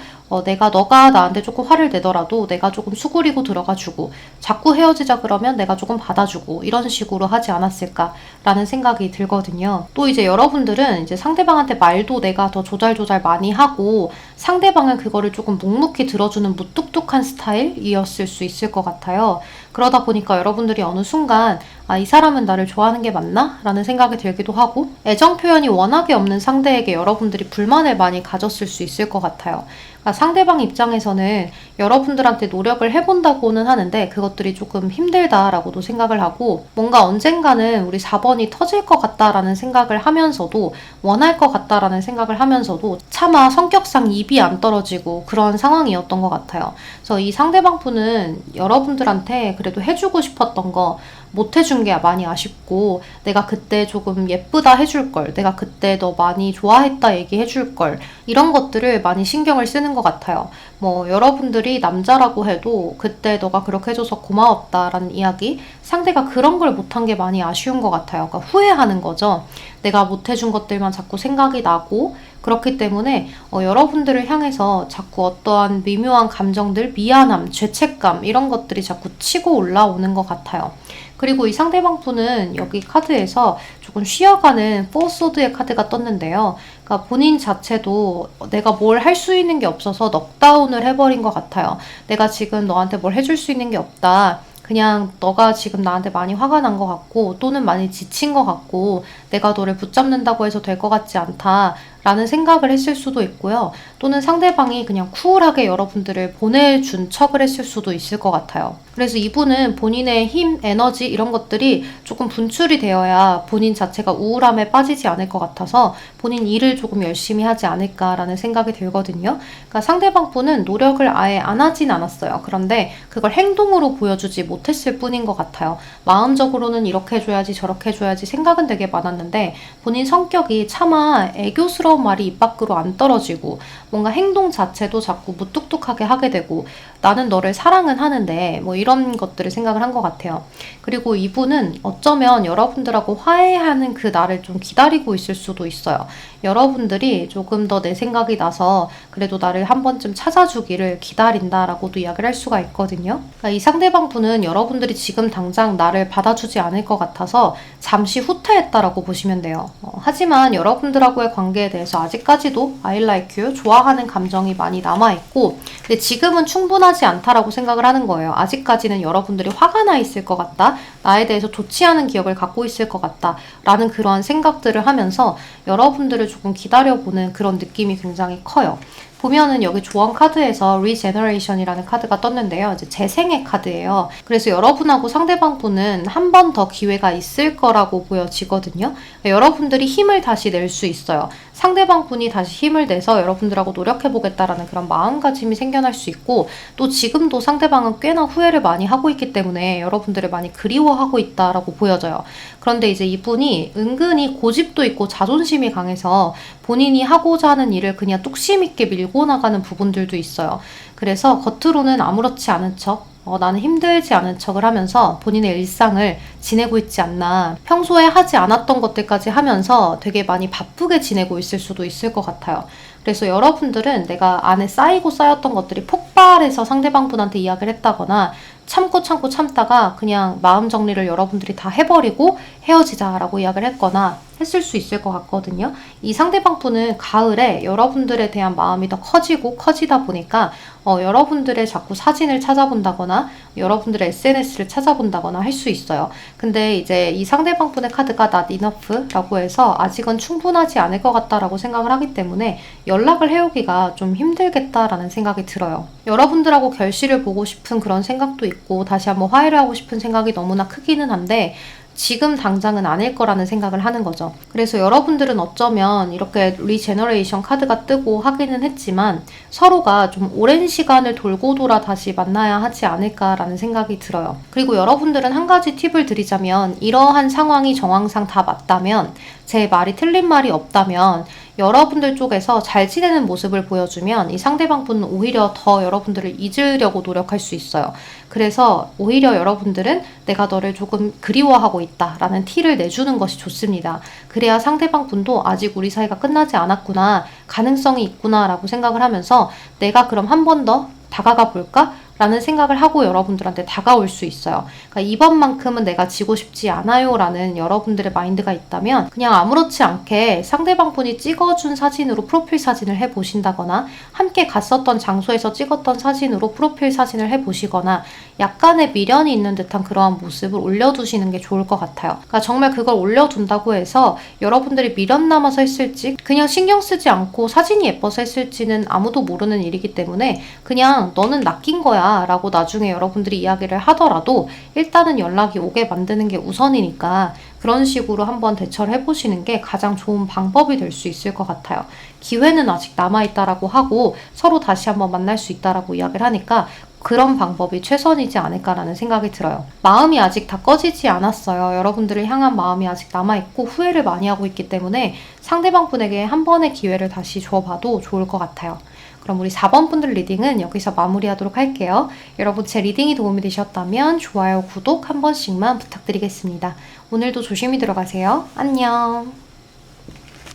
Speaker 1: 너가 나한테 조금 화를 내더라도 내가 조금 수그리고 들어가주고 자꾸 헤어지자 그러면 내가 조금 받아주고 이런 식으로 하지 않았을까라는 생각이 들거든요. 또 이제 여러분들은 이제 상대방한테 말도 내가 더 조잘조잘 많이 하고 상대방은 그거를 조금 묵묵히 들어주는 무뚝뚝한 스타일이었을 수 있을 것 같아요. 그러다 보니까 여러분들이 어느 순간 이 사람은 나를 좋아하는 게 맞나? 라는 생각이 들기도 하고 애정 표현이 워낙에 없는 상대에게 여러분들이 불만을 많이 가졌을 수 있을 것 같아요. 그러니까 상대방 입장에서는 여러분들한테 노력을 해본다고는 하는데 그것들이 조금 힘들다라고도 생각을 하고 뭔가 언젠가는 우리 4번이 터질 것 같다라는 생각을 하면서도 원할 것 같다라는 생각을 하면서도 차마 성격상 입이 안 떨어지고 그런 상황이었던 것 같아요. 그래서 이 상대방 분은 여러분들한테 그래도 해주고 싶었던 거 못 해준 게 많이 아쉽고 내가 그때 조금 예쁘다 해줄 걸, 내가 그때 너 많이 좋아했다 얘기해 줄 걸 이런 것들을 많이 신경을 쓰는 것 같아요. 뭐 여러분들이 남자라고 해도 그때 너가 그렇게 해줘서 고마웠다라는 이야기 상대가 그런 걸 못한 게 많이 아쉬운 것 같아요. 그러니까 후회하는 거죠. 내가 못 해준 것들만 자꾸 생각이 나고 그렇기 때문에 여러분들을 향해서 자꾸 어떠한 미묘한 감정들, 미안함, 죄책감 이런 것들이 자꾸 치고 올라오는 것 같아요. 그리고 이 상대방 분은 여기 카드에서 조금 쉬어가는 포소드의 카드가 떴는데요. 그러니까 본인 자체도 내가 뭘 할 수 있는 게 없어서 넉다운을 해버린 것 같아요. 내가 지금 너한테 뭘 해줄 수 있는 게 없다. 그냥 너가 지금 나한테 많이 화가 난 것 같고 또는 많이 지친 것 같고 내가 너를 붙잡는다고 해서 될 것 같지 않다 라는 생각을 했을 수도 있고요. 또는 상대방이 그냥 쿨하게 여러분들을 보내준 척을 했을 수도 있을 것 같아요. 그래서 이분은 본인의 힘, 에너지 이런 것들이 조금 분출이 되어야 본인 자체가 우울함에 빠지지 않을 것 같아서 본인 일을 조금 열심히 하지 않을까라는 생각이 들거든요. 그러니까 상대방 분은 노력을 아예 안 하진 않았어요. 그런데 그걸 행동으로 보여주지 못했을 뿐인 것 같아요. 마음적으로는 이렇게 해줘야지 저렇게 해줘야지 생각은 되게 많았는데 본인 성격이 차마 애교스러운 말이 입 밖으로 안 떨어지고 뭔가 행동 자체도 자꾸 무뚝뚝하게 하게 되고 나는 너를 사랑은 하는데 뭐 이런 것들을 생각을 한 것 같아요. 그리고 이분은 어쩌면 여러분들하고 화해하는 그 날을 좀 기다리고 있을 수도 있어요. 여러분들이 조금 더 내 생각이 나서 그래도 나를 한 번쯤 찾아주기를 기다린다라고도 이야기를 할 수가 있거든요. 그러니까 이 상대방 분은 여러분들이 지금 당장 나를 받아주지 않을 것 같아서 잠시 후퇴했다라고 보시면 돼요. 하지만 여러분들하고의 관계에 대해서 아직까지도 I like you, 좋아하는 감정이 많이 남아있고 근데 지금은 충분하지 않다라고 생각을 하는 거예요. 아직까지는 여러분들이 화가 나 있을 것 같다. 나에 대해서 좋지 않은 기억을 갖고 있을 것 같다. 라는 그러한 생각들을 하면서 여러분들을 조금 기다려보는 그런 느낌이 굉장히 커요. 보면은 여기 조언 카드에서 Regeneration이라는 카드가 떴는데요. 이제 재생의 카드예요. 그래서 여러분하고 상대방 분은 한 번 더 기회가 있을 거라고 보여지거든요. 여러분들이 힘을 다시 낼 수 있어요. 상대방 분이 다시 힘을 내서 여러분들하고 노력해보겠다라는 그런 마음가짐이 생겨날 수 있고 또 지금도 상대방은 꽤나 후회를 많이 하고 있기 때문에 여러분들을 많이 그리워하고 있다라고 보여져요. 그런데 이제 이분이 은근히 고집도 있고 자존심이 강해서 본인이 하고자 하는 일을 그냥 뚝심 있게 밀고 나가는 부분들도 있어요. 그래서 겉으로는 아무렇지 않은 척 나는 힘들지 않은 척을 하면서 본인의 일상을 지내고 있지 않나. 평소에 하지 않았던 것들까지 하면서 되게 많이 바쁘게 지내고 있을 수도 있을 것 같아요. 그래서 여러분들은 내가 안에 쌓이고 쌓였던 것들이 폭발해서 상대방 분한테 이야기를 했다거나 참다가 그냥 마음 정리를 여러분들이 다 해버리고 헤어지자라고 이야기를 했거나 했을 수 있을 것 같거든요. 이 상대방 분은 가을에 여러분들에 대한 마음이 더 커지다 보니까 여러분들의 자꾸 사진을 찾아본다거나 여러분들의 SNS를 찾아본다거나 할 수 있어요. 근데 이제 이 상대방 분의 카드가 not enough라고 해서 아직은 충분하지 않을 것 같다라고 생각을 하기 때문에 연락을 해오기가 좀 힘들겠다라는 생각이 들어요. 여러분들하고 결실을 보고 싶은 그런 생각도 있고 다시 한번 화해를 하고 싶은 생각이 너무나 크기는 한데 지금 당장은 아닐 거라는 생각을 하는 거죠. 그래서 여러분들은 어쩌면 이렇게 리제너레이션 카드가 뜨고 하기는 했지만 서로가 좀 오랜 시간을 돌고 돌아 다시 만나야 하지 않을까라는 생각이 들어요. 그리고 여러분들은 한 가지 팁을 드리자면 이러한 상황이 정황상 다 맞다면 제 말이 틀린 말이 없다면 여러분들 쪽에서 잘 지내는 모습을 보여주면 이 상대방 분은 오히려 더 여러분들을 잊으려고 노력할 수 있어요. 그래서 오히려 여러분들은 내가 너를 조금 그리워하고 있다 라는 티를 내주는 것이 좋습니다. 그래야 상대방 분도 아직 우리 사이가 끝나지 않았구나, 가능성이 있구나 라고 생각을 하면서 내가 그럼 한 번 더 다가가 볼까? 라는 생각을 하고 여러분들한테 다가올 수 있어요. 그러니까 이번만큼은 내가 지고 싶지 않아요 라는 여러분들의 마인드가 있다면 그냥 아무렇지 않게 상대방 분이 찍어준 사진으로 프로필 사진을 해보신다거나 함께 갔었던 장소에서 찍었던 사진으로 프로필 사진을 해보시거나 약간의 미련이 있는 듯한 그러한 모습을 올려두시는 게 좋을 것 같아요. 그러니까 정말 그걸 올려둔다고 해서 여러분들이 미련 남아서 했을지 그냥 신경 쓰지 않고 사진이 예뻐서 했을지는 아무도 모르는 일이기 때문에 그냥 너는 낚인 거야 라고 나중에 여러분들이 이야기를 하더라도 일단은 연락이 오게 만드는 게 우선이니까 그런 식으로 한번 대처를 해보시는 게 가장 좋은 방법이 될 수 있을 것 같아요. 기회는 아직 남아있다라고 하고 서로 다시 한번 만날 수 있다라고 이야기를 하니까 그런 방법이 최선이지 않을까라는 생각이 들어요. 마음이 아직 다 꺼지지 않았어요. 여러분들을 향한 마음이 아직 남아있고 후회를 많이 하고 있기 때문에 상대방 분에게 한 번의 기회를 다시 줘봐도 좋을 것 같아요. 그럼 우리 4번 분들 리딩은 여기서 마무리하도록 할게요. 여러분 제 리딩이 도움이 되셨다면 좋아요, 구독 한 번씩만 부탁드리겠습니다. 오늘도 조심히 들어가세요. 안녕.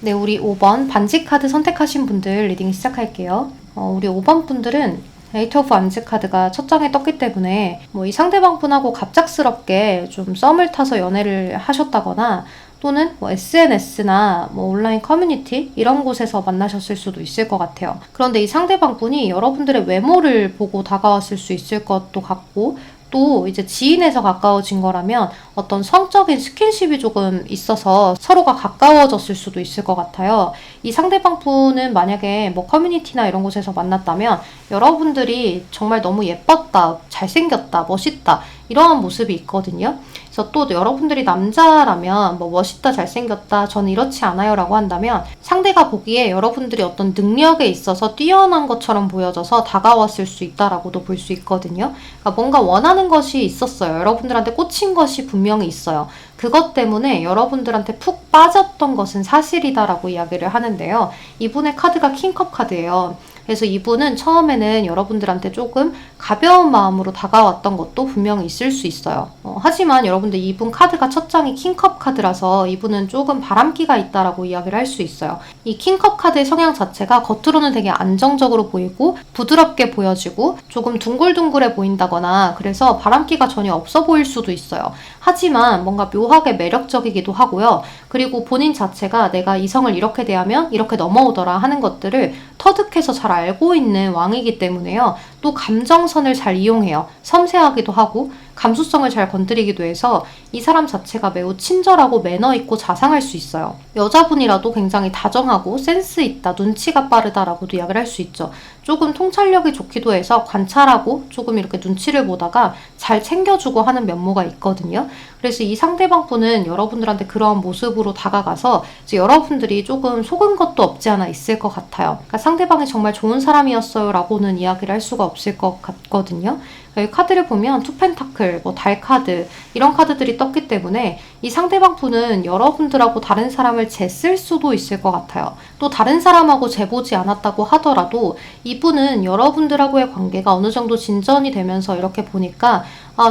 Speaker 1: 네, 우리 5번 반지 카드 선택하신 분들 리딩 시작할게요. 우리 5번 분들은 에이트 오브 완즈 카드가 첫 장에 떴기 때문에 이 상대방 분하고 갑작스럽게 좀 썸을 타서 연애를 하셨다거나 또는 SNS나 온라인 커뮤니티 이런 곳에서 만나셨을 수도 있을 것 같아요. 그런데 이 상대방 분이 여러분들의 외모를 보고 다가왔을 수 있을 것도 같고 또 이제 지인에서 가까워진 거라면 어떤 성적인 스킨십이 조금 있어서 서로가 가까워졌을 수도 있을 것 같아요. 이 상대방 분은 만약에 커뮤니티나 이런 곳에서 만났다면 여러분들이 정말 너무 예뻤다, 잘생겼다, 멋있다 이러한 모습이 있거든요. 그래서 또 여러분들이 남자라면 멋있다, 잘생겼다, 저는 이렇지 않아요 라고 한다면 상대가 보기에 여러분들이 어떤 능력에 있어서 뛰어난 것처럼 보여져서 다가왔을 수 있다라고도 볼 수 있거든요. 그러니까 뭔가 원하는 것이 있었어요. 여러분들한테 꽂힌 것이 분명히 있어요. 그것 때문에 여러분들한테 푹 빠졌던 것은 사실이다라고 이야기를 하는데요. 이분의 카드가 킹컵 카드예요. 그래서 이분은 처음에는 여러분들한테 조금 가벼운 마음으로 다가왔던 것도 분명히 있을 수 있어요. 하지만 여러분들 이분 카드가 첫 장이 킹컵 카드라서 이분은 조금 바람기가 있다라고 이야기를 할 수 있어요. 이 킹컵 카드의 성향 자체가 겉으로는 되게 안정적으로 보이고 부드럽게 보여지고 조금 둥글둥글해 보인다거나 그래서 바람기가 전혀 없어 보일 수도 있어요. 하지만 뭔가 묘하게 매력적이기도 하고요. 그리고 본인 자체가 내가 이성을 이렇게 대하면 이렇게 넘어오더라 하는 것들을 터득해서 잘 알고 있는 왕이기 때문에요. 또 감정선을 잘 이용해요. 섬세하기도 하고 감수성을 잘 건드리기도 해서 이 사람 자체가 매우 친절하고 매너 있고 자상할 수 있어요. 여자분이라도 굉장히 다정하고 센스 있다, 눈치가 빠르다라고도 이야기를 할 수 있죠. 조금 통찰력이 좋기도 해서 관찰하고 조금 이렇게 눈치를 보다가 잘 챙겨주고 하는 면모가 있거든요. 그래서 이 상대방 분은 여러분들한테 그러한 모습으로 다가가서 이제 여러분들이 조금 속은 것도 없지 않아 있을 것 같아요. 그러니까 상대방이 정말 좋은 사람이었어요 라고는 이야기를 할 수가 없을 것 같거든요. 여기 카드를 보면 투펜타클, 달 카드 이런 카드들이 떴기 때문에 이 상대방 분은 여러분들하고 다른 사람을 쟀을 수도 있을 것 같아요. 또 다른 사람하고 재보지 않았다고 하더라도 이분은 여러분들하고의 관계가 어느 정도 진전이 되면서 이렇게 보니까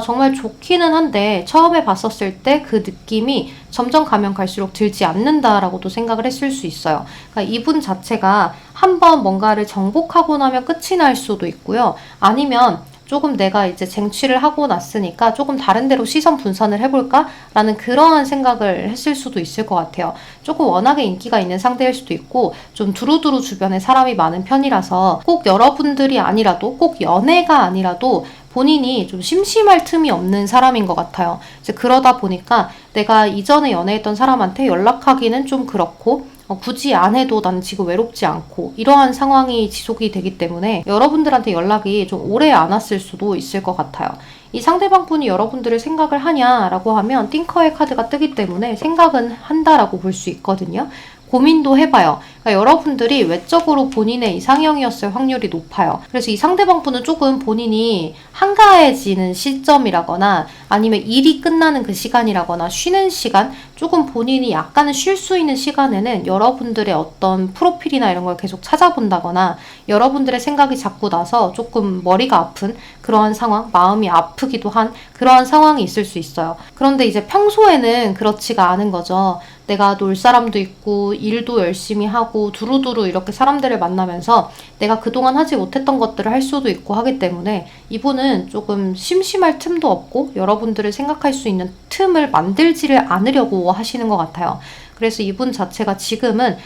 Speaker 1: 정말 좋기는 한데 처음에 봤었을 때 그 느낌이 점점 가면 갈수록 들지 않는다라고도 생각을 했을 수 있어요. 그러니까 이분 자체가 한번 뭔가를 정복하고 나면 끝이 날 수도 있고요. 아니면 조금 내가 이제 쟁취를 하고 났으니까 조금 다른 데로 시선 분산을 해볼까? 라는 그러한 생각을 했을 수도 있을 것 같아요. 조금 워낙에 인기가 있는 상대일 수도 있고 좀 두루두루 주변에 사람이 많은 편이라서 꼭 여러분들이 아니라도 꼭 연애가 아니라도 본인이 좀 심심할 틈이 없는 사람인 것 같아요. 이제 그러다 보니까 내가 이전에 연애했던 사람한테 연락하기는 좀 그렇고 굳이 안 해도 나는 지금 외롭지 않고 이러한 상황이 지속이 되기 때문에 여러분들한테 연락이 좀 오래 안 왔을 수도 있을 것 같아요. 이 상대방 분이 여러분들을 생각을 하냐라고 하면 띵커의 카드가 뜨기 때문에 생각은 한다라고 볼 수 있거든요. 고민도 해봐요. 그러니까 여러분들이 외적으로 본인의 이상형이었을 확률이 높아요. 그래서 이 상대방 분은 조금 본인이 한가해지는 시점이라거나 아니면 일이 끝나는 그 시간이라거나 쉬는 시간, 조금 본인이 약간은 쉴 수 있는 시간에는 여러분들의 어떤 프로필이나 이런 걸 계속 찾아본다거나 여러분들의 생각이 자꾸 나서 조금 머리가 아픈 그러한 상황, 마음이 아프기도 한 그러한 상황이 있을 수 있어요. 그런데 이제 평소에는 그렇지가 않은 거죠. 내가 놀 사람도 있고 일도 열심히 하고 두루두루 이렇게 사람들을 만나면서 내가 그동안 하지 못했던 것들을 할 수도 있고 하기 때문에 이분은 조금 심심할 틈도 없고 여러분들을 생각할 수 있는 틈을 만들지를 않으려고 하시는 것 같아요. 그래서 이분 자체가 지금은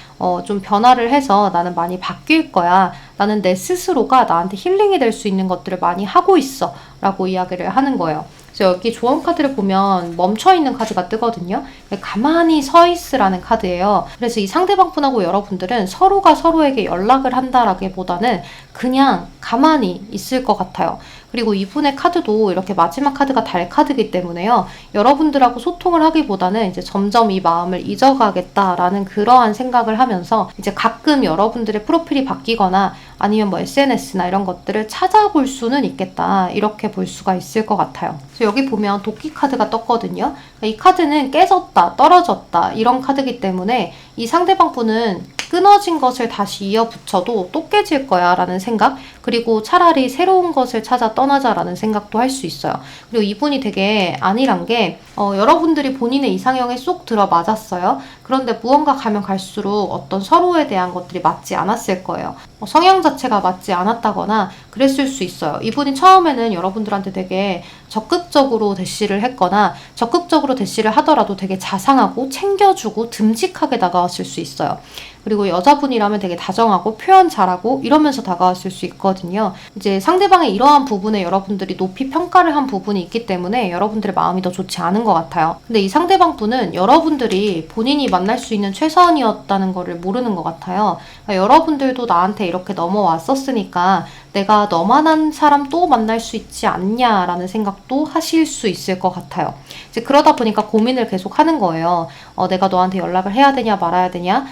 Speaker 1: 좀 변화를 해서 나는 많이 바뀔 거야. 나는 내 스스로가 나한테 힐링이 될 수 있는 것들을 많이 하고 있어. 라고 이야기를 하는 거예요. 그래서 여기 조언 카드를 보면 멈춰있는 카드가 뜨거든요. 가만히 서 있으라는 카드예요. 그래서 이 상대방 분하고 여러분들은 서로가 서로에게 연락을 한다라기보다는 그냥 가만히 있을 것 같아요. 그리고 이분의 카드도 이렇게 마지막 카드가 달 카드이기 때문에요. 여러분들하고 소통을 하기보다는 이제 점점 이 마음을 잊어가겠다라는 그러한 생각을 하면서 이제 가끔 여러분들의 프로필이 바뀌거나 아니면 뭐 SNS나 이런 것들을 찾아볼 수는 있겠다. 이렇게 볼 수가 있을 것 같아요. 그래서 여기 보면 도끼 카드가 떴거든요. 이 카드는 깨졌다, 떨어졌다 이런 카드이기 때문에 이 상대방 분은 끊어진 것을 다시 이어붙여도 또 깨질 거야 라는 생각, 그리고 차라리 새로운 것을 찾아 떠나자라는 생각도 할 수 있어요. 그리고 이분이 되게 안일한 게 여러분들이 본인의 이상형에 쏙 들어 맞았어요. 그런데 무언가 가면 갈수록 어떤 서로에 대한 것들이 맞지 않았을 거예요. 성향 자체가 맞지 않았다거나 그랬을 수 있어요. 이분이 처음에는 여러분들한테 되게 적극적으로 대시를 했거나 적극적으로 대시를 하더라도 되게 자상하고 챙겨주고 듬직하게 다가왔을 수 있어요. 그리고 여자분이라면 되게 다정하고 표현 잘하고 이러면서 다가왔을 수 있거든요. 이제 상대방의 이러한 부분에 여러분들이 높이 평가를 한 부분이 있기 때문에 여러분들의 마음이 더 좋지 않은 것 같아요. 근데 이 상대방 분은 여러분들이 본인이 만날 수 있는 최선이었다는 거를 모르는 것 같아요. 그러니까 여러분들도 나한테 이렇게 넘어왔었으니까 내가 너만한 사람 또 만날 수 있지 않냐라는 생각도 하실 수 있을 것 같아요. 이제 그러다 보니까 고민을 계속 하는 거예요. 내가 너한테 연락을 해야 되냐 말아야 되냐.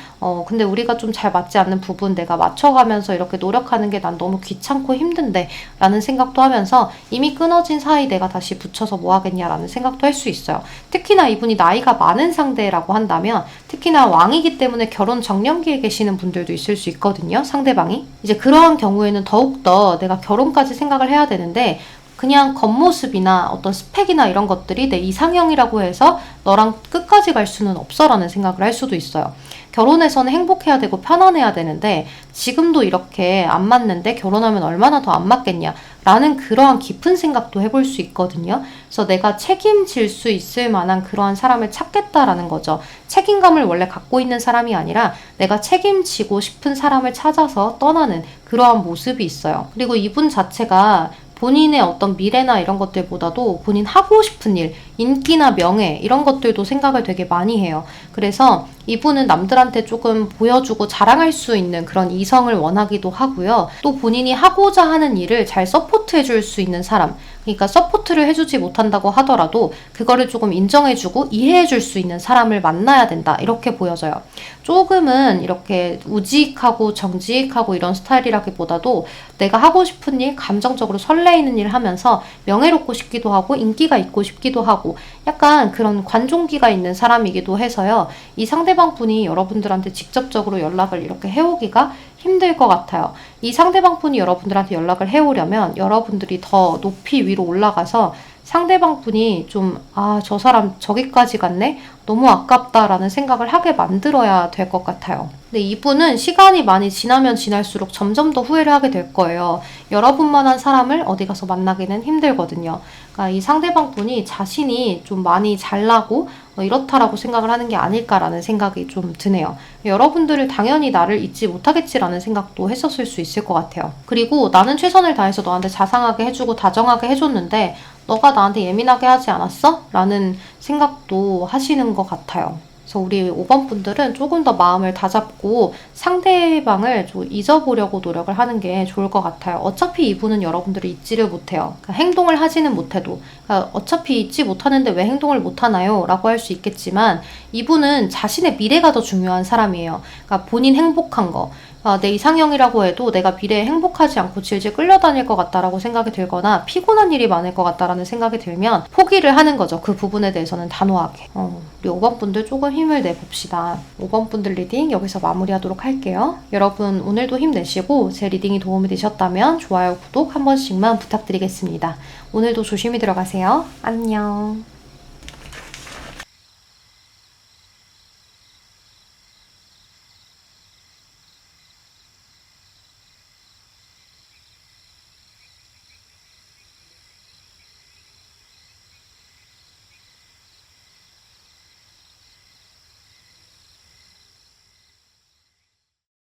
Speaker 1: 근데 우리가 좀 잘 맞지 않는 부분 내가 맞춰가면서 이렇게 노력하는 게 난 너무 귀찮고 힘든데 라는 생각도 하면서 이미 끊어진 사이 내가 다시 붙여서 뭐 하겠냐라는 생각도 할 수 있어요. 특히나 이분이 나이가 많은 상대라고 한다면 특히나 왕이기 때문에 결혼 정년기에 계시는 분들도 있을 수 있거든요. 상대방이. 이제 그러한 경우에는 더욱더 내가 결혼까지 생각을 해야 되는데 그냥 겉모습이나 어떤 스펙이나 이런 것들이 내 이상형이라고 해서 너랑 끝까지 갈 수는 없어 라는 생각을 할 수도 있어요. 결혼해서는 행복해야 되고 편안해야 되는데 지금도 이렇게 안 맞는데 결혼하면 얼마나 더 안 맞겠냐 라는 그러한 깊은 생각도 해볼 수 있거든요. 그래서 내가 책임질 수 있을 만한 그러한 사람을 찾겠다라는 거죠. 책임감을 원래 갖고 있는 사람이 아니라 내가 책임지고 싶은 사람을 찾아서 떠나는 그러한 모습이 있어요. 그리고 이분 자체가 본인의 어떤 미래나 이런 것들보다도 본인 하고 싶은 일, 인기나 명예 이런 것들도 생각을 되게 많이 해요. 그래서 이분은 남들한테 조금 보여주고 자랑할 수 있는 그런 이성을 원하기도 하고요. 또 본인이 하고자 하는 일을 잘 서포트해 줄 수 있는 사람, 그러니까 서포트를 해주지 못한다고 하더라도 그거를 조금 인정해주고 이해해 줄 수 있는 사람을 만나야 된다 이렇게 보여져요. 조금은 이렇게 우직하고 정직하고 이런 스타일이라기보다도 내가 하고 싶은 일, 감정적으로 설레이는 일 하면서 명예롭고 싶기도 하고 인기가 있고 싶기도 하고 약간 그런 관종기가 있는 사람이기도 해서요. 이 상대방 분이 여러분들한테 직접적으로 연락을 이렇게 해오기가 힘들 것 같아요. 이 상대방 분이 여러분들한테 연락을 해오려면 여러분들이 더 높이 위로 올라가서 상대방 분이 좀, 아, 저 사람 저기까지 갔네? 너무 아깝다라는 생각을 하게 만들어야 될 것 같아요. 근데 이분은 시간이 많이 지나면 지날수록 점점 더 후회를 하게 될 거예요. 여러분만한 사람을 어디 가서 만나기는 힘들거든요. 그러니까 이 상대방 분이 자신이 좀 많이 잘나고 이렇다라고 생각을 하는 게 아닐까라는 생각이 좀 드네요. 여러분들을 당연히 나를 잊지 못하겠지라는 생각도 했었을 수 있을 것 같아요. 그리고 나는 최선을 다해서 너한테 자상하게 해주고 다정하게 해줬는데 너가 나한테 예민하게 하지 않았어? 라는 생각도 하시는 것 같아요. 그래서 우리 5번 분들은 조금 더 마음을 다잡고 상대방을 좀 잊어보려고 노력을 하는 게 좋을 것 같아요. 어차피 이분은 여러분들을 잊지를 못해요. 그러니까 행동을 하지는 못해도. 그러니까 어차피 잊지 못하는데 왜 행동을 못하나요? 라고 할 수 있겠지만 이분은 자신의 미래가 더 중요한 사람이에요. 그러니까 본인 행복한 거. 내 이상형이라고 해도 내가 미래에 행복하지 않고 질질 끌려다닐 것 같다라고 생각이 들거나 피곤한 일이 많을 것 같다라는 생각이 들면 포기를 하는 거죠. 그 부분에 대해서는 단호하게. 우리 5번 분들 조금 힘을 내봅시다. 5번 분들 리딩 여기서 마무리하도록 할게요. 여러분 오늘도 힘내시고 제 리딩이 도움이 되셨다면 좋아요, 구독 한 번씩만 부탁드리겠습니다. 오늘도 조심히 들어가세요. 안녕.